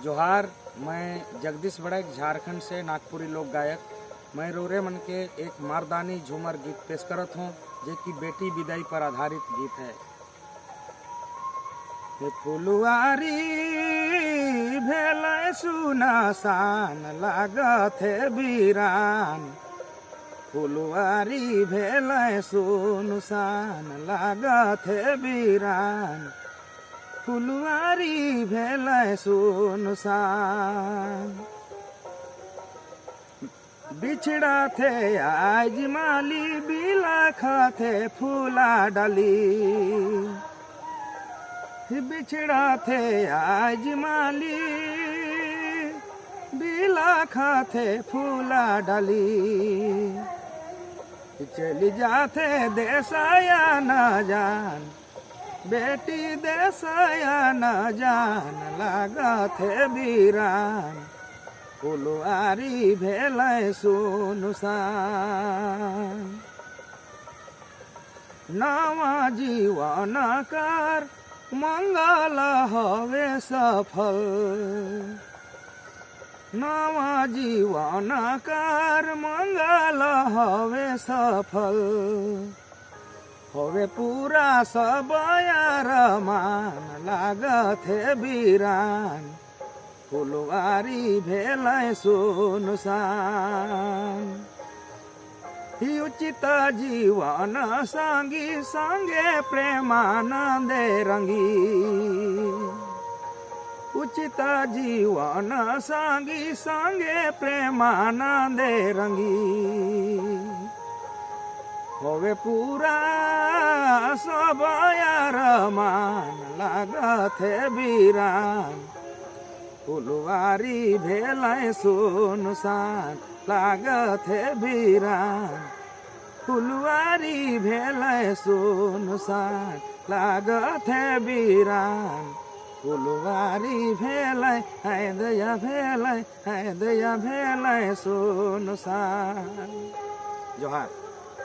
जोहार। मैं जगदीश बड़ैक झारखंड से नागपुरी लोक गायक। मैं रोरे मन के एक मर्दानी झूमर गीत पेश करत हूँ, जो कि बेटी विदाई पर आधारित गीत है। फुलवारी भेल सुनसान लागत है वीरान, फुलवारी भेल सुनसान लागत है वीरान, फुलवारी भेल सुनसान। बिछड़ा थे आज माली बिलखा थे फूला डाली, बिछड़ा थे आज माली बिलखा थे फूला डाली। चली जाते देसाया न जान, बेटी देसाया न जान लागत है वीरान, फुलवारी भेल सुनसान। नवा जीवन कर मंगल हवे सफल, नवा जीवन कर मंगल हवे सफल, होवे पूरा सब अरमान लागत है वीरान, फुलवारी भेल सुनसान। उचित जीवन संगी संगे प्रेमानंदे रंगी, उचित जीवन संगी संगे प्रेमानंदे रंगी, होवे पूरा सब अरमान लागत है वीरान, फुलवारी भेल सुनसान लागत है वीरान, फुलवारी भेल सुनसान लागत है वीरान, फुलवारी भेल है दया भेल है दया भेल सुनसान। जोहार।